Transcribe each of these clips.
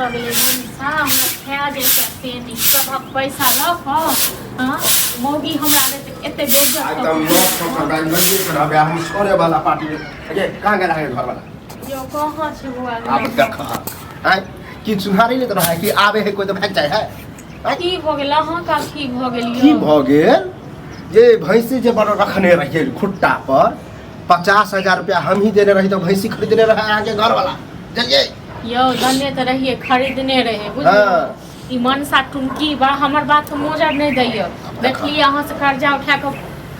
भ गेलै मनसा हमरा खा जे से नी सब पैसा ल क हां मौगी हमरा एते बेइज्जत एकदम नॉट फंका लगी खराब है हम छोरे वाला पार्टी ये कहां गया है घर वाला यो कहां छै बुआ अब देखा है कि सुनारी नहीं तो है कि आवे है कोई तो भाग जाए है की भ गेल अहाँ का की भ गेल की भ गेल ये भैंसी जे बड़ रखने रहिए खुट्टा पर 50,000 रुपया हम ही देने रही तो भैंसी खरीदने रहा आगे घर वाला जाइए यो दने तो रहिए खरीदने रहे बुझलिए ई मनसा टुनकी बा हमर बात के मोजर नहीं दैय देखलिए अहाँ से कर्जा उठा के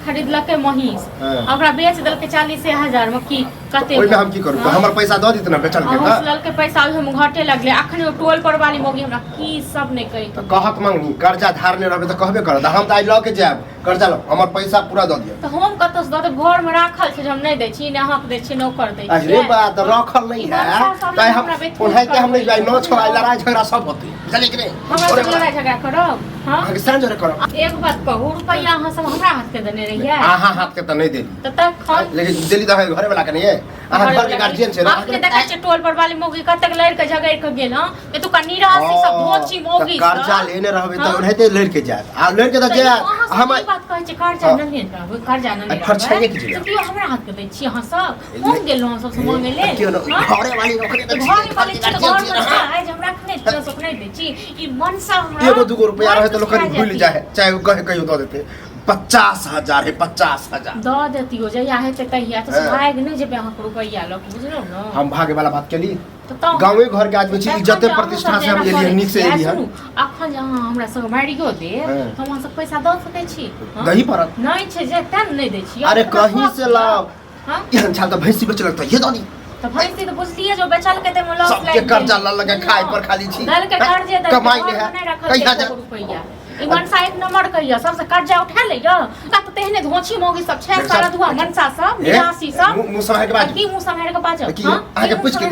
खरीदलके महिष ओकरा बेच देलके 40,000 में की कते ओइ में हम की करू तो हमर पैसा दो दितना बेचल के हम ललके पैसा ओहि में घटे लगले अखने टोल पर वाली मोगी हमरा की सब नहीं कहि तो कहत मांगनी कर्जा धारने रहबे तो कहबे कर हम त आई ल के जाब कर्जा लो हमर पैसा पूरा द दियो तो हम कत से दते घर में राखल छै हम नहीं दै छी ने अहाँ के दै छी नौकर दै छी अरे बात रखल नहीं है तो हम उन्हें के हम नहीं जाई नो छोड़ा लड़ाई झगड़ा सब होते चले कि नहीं हमरा से लड़ाई झगड़ा करब हां आगे सांझ रे करब एक बात कहू रुपया अहाँ सब हमरा हाथ के देने रहिए आहा हाथ के त नहीं देली त लेकिन दिल्ली तो घरे वाला के नहीं है आहा घर के गार्जियन छै आपने देखा छै टोल पर वाली मोगी कतक लड़ के झगड़ के गेल हां ए तू कनी राशि सब धोची मोगी कर्जा लेने रहबे तो उन्हें लड़ के जात आ लड़ के त जात हम बात कहै छै कर्जा न लेन रहबे कर्जा न लेन खर्चाए के जिया क्यों हमरा हाथ के दै छी अहाँ सब हम गेलौ हम सब मांगे ले घरे वाली रखने त घरे वाली घर में आज हम रखने छ सब नहीं दै छी ई मनसा हमरा एगो दूगो रुपया रहे तो लोग भूल जाए चाहे कहे कहियो दे देते 50,000 है 50,000 द देती हो जया है त कहिया तो भाग नहीं जेबे अहाँ को रुपया ल बुझलो न हम भागे वाला बात केली तो गांवे घर के आदमी छी इज्जत प्रतिष्ठा से हम एलिए निक से एलिए अखन जहां हमरा सब मारियो दे हम अहाँ सब पैसा द सकै छी दही परत नहीं छै जे तन नहीं दै छी अरे कहीं से लाओ हां यहन छाल तो भैंसी बेच लगता ये दनी तो भैंसी तो बुझलिए जो बेचल के ते लॉस सबके कर्जा ल लगे खाए पर खाली छी दल के कर्जे दल कमाई नहीं है कहिया रुपया ई मनसा एक नंबर कहिया सबसे कर्जा उठा ले य का तो तेहने धोची मोगी सब छे सारा दुआ मनसा सब निरासी सब मुंह संभाल के बाज की मुंह संभाल के बाज हां आगे पूछ के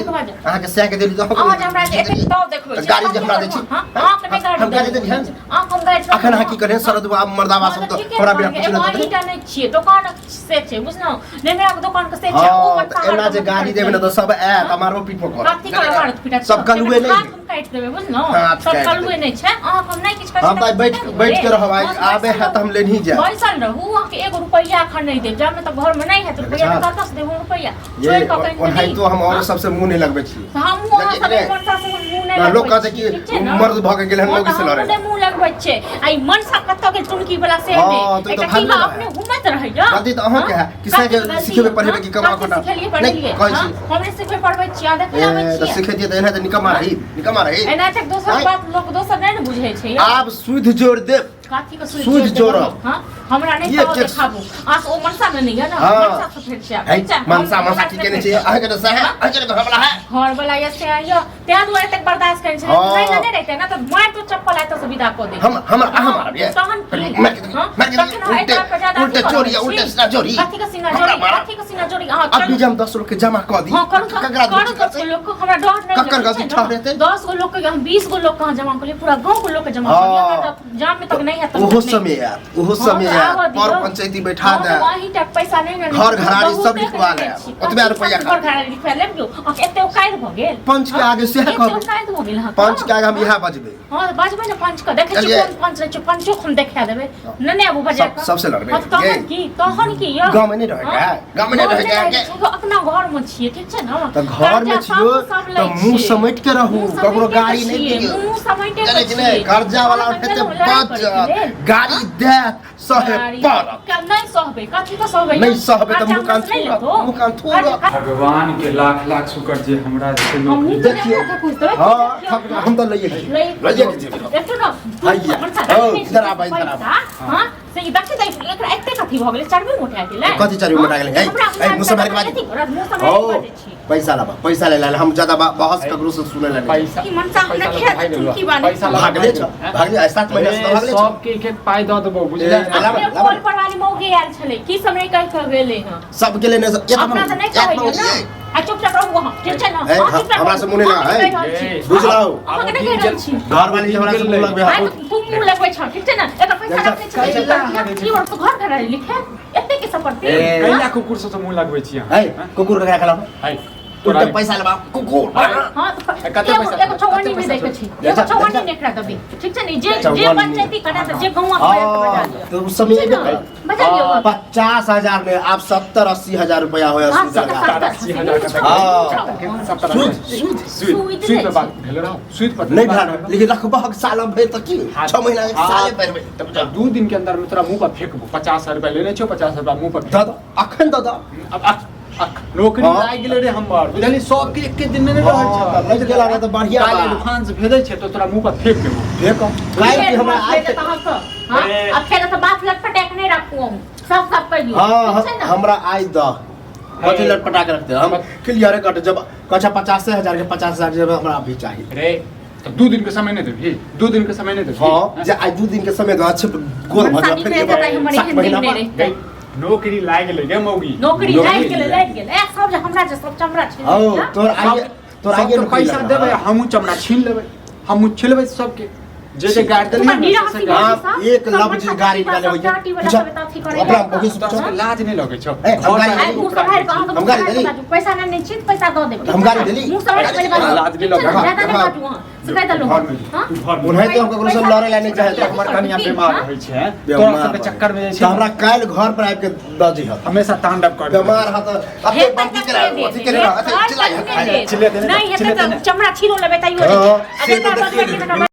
आगे से के देली तो हम आज हमरा एते तो देखबै गाड़ी जे हमरा दे छी हां के गाड़ी हम गाड़ी दे ध्यान हम गाड़ी अखन हां की करे सरदवा मर्दावा सब तो थोड़ा बिना पूछ ले तो ईटा नहीं छिए दुकान से छै बुझनो ने मेरा दुकान के से छै ओ मत एना जे गाड़ी देबे न तो सब ए हमारो पीठ पर कथि कर मारत पिटा सब कलुए नहीं हाथ काट देबे बुझनो सब कलुए नहीं छै अहाँ हम नहीं किछ कर हम बैठ के रह आबे है तो हम ले नहीं जाए पैसा रहू के 1 रुपया खन नहीं दे जब में तो घर में नहीं है तो रुपया कतस देबो रुपया ये ओनाई तो हम और सबसे मुंह नहीं लगबे छी हम वहां सब मनसा से मुंह नहीं लोग कहते कि मर्द भगे गेल हम लोग से लड़े हम मुंह लगबै छै आई मनसा कत के टुनकी वाला से दे एकटा की अपने घुमत रहै या गलती तो अहाँ के है किसे के सिखेबे पढ़ेबे की कमा कोना नहीं कहै छी हमरे सिखे पढ़बै छी देखे आबै छी तो सिखे दिए तो एना तो निकमा रही एना तक दोसर बात लोग दोसर नहीं बुझै छै आप सुध जोड़ दे काठी का सुध जोड़ हां हमरा नहीं तो देखाबू आस ओ मनसा नहीं है ना मनसा से फेर छै मनसा की केने छै अहाँ के तो सह अहाँ के घर वाला है घर वाला ऐसे आइयो त्या दुआरे तक बर्दाश्त करै छै नहीं रहते ना तो मार तो चप्पल आए तो सुविधा को दे हम मारब ये उल्टे चोरी उल्टे सीना चोरी काठी का सीना जोड़ी हां अब भी हम 10 लोग के जमा कर दी ककरा लोग को हमरा डर नहीं ककर गलती ठहरे थे 10 गो लोग के हम 20 गो लोग कहां जमा कर पूरा गांव के लोग के जमा कर जाम में तक नहीं है तो ओहो समय यार पर पंचायती बैठा दे वही तक पैसा नहीं घर घराड़ी सब लिखवा ले ओतबे रुपया घर घराड़ी लिखवा ले जो एते कायद भ गेल पंच के आगे से कहब कायद भ गेल पंच के आगे हम यहां बजबे हां बजबे ना पंच का देखे छी कोन पंच छै पंचो हम देखा देबे नने अब बजा का सबसे लड़बे तहन की यो गांव में नहीं रहेगा गांव में नहीं रहेगा अपना घर में छिए ठीक छै ना तो घर में छियो तो मुंह समेट के रहू ककरो गाड़ी नहीं दियो मुंह समेटे के छिए कर्जा वाला उठते बच गाड़ी दे सहे पर नहीं सहबे कथि तो सहबे नहीं सहबे तो मुंह कान थोड़ा भगवान के लाख लाख शुक्र जे हमरा से देखिए हां हम तो लइए देखो ना भैया ओ इधर आ हां से देखि दे एकरा एते कथि भ गेलै चरबी मोटा गेलै कथि चरबी मोटा गेलै ए मुसलमान के बात पैसा लाबा पैसा ले ले हम ज्यादा बहस ककरो से सुने ले पैसा की मनसा हमरा खेत की बानी भागले 7 महीना से भागले सब के एक पाई द देबो बुझले कोल पर वाली मौगे आयल छले की समय कह के गेले हां सब के लेने से अपना से नहीं कहै ना आ चुपचाप रहू वहां ठीक छै ना हमरा से मुने लगा है बुझलाओ घर वाली हमरा से मुंह लगबे हां तू मुंह लगबै छ ठीक छै ना एकर पैसा रखै छै की और तो घर घर लिखे एते के संपत्ति कैला कुकुर से मुंह लगबै छी है कुकुर के खला है तू तो पैसा लेबा कुकुर हां तो कते पैसा एगो छौवनी में देखे छी एगो छौवनी नेकरा दबे ठीक छै ने जे पंचायती कटा से जे गांव बजा लियो तो उस समय बजा लियो 50,000 में आप 70-80 हजार रुपया होया सूद सुद पे बात भेल रहा सुद पर नहीं ढाल लेकिन लगभग साल भर तक की 6 महीना एक साल पर में तब 2 दिन के अंदर में तोरा मुंह पर फेंकबो 50,000 रुपया लेने छो 50,000 मुंह पर दादा अखन दादा अब नौकरी लाग गेले रे हमर बुझली सब के एक दिन में नहीं रहै छ लग गेला रे तो बढ़िया काले दुकान से भेजै छै तो तोरा मुंह पर फेंक देबो देखो काहे कि हमरा आज हां अब खेला तो बात लटपटाक नहीं रखू हम सब कहियो हां हमरा आज द कथि लटपटा के रखते हम क्लियर कट जब कछा 50,000 के 50,000 जब हमरा अभी चाहिए रे तो 2 दिन के समय नहीं देबी 2 दिन के समय नहीं देबी हां जे आज 2 दिन के समय अच्छे गोल भजा फेंक हमरे नौकरी लाग गेलै गे मौगी नौकरी लाग गेलै ए सब जे हमरा जे सब चमड़ा छै हां तोर आगे पैसा देबै हमहु चमड़ा छीन लेबै हमहु छिलबै सबके जे गाड़ी देलियै हां एक लफ्ज गाड़ी वाले हो अपना बहुत सोचो लाज नहीं लगे छ हम गाड़ी देली पैसा नहीं निश्चित पैसा दो देबे हम गाड़ी देली मुंह समझ पहले लाज नहीं लगे ज्यादा नहीं बाजू हां सिखाई दलो हां उन्हें तो हमको सब लड़े ला नहीं चाहे हमर कनिया बीमार होई छै तोरा सब के चक्कर में जे छै हमरा काल घर पर आबि के द जी हमेशा तांडव कर बीमार ह तो अते बंदी करा अथी करे चिल्ला नहीं हेते चमड़ा छीनो लेबे तइयो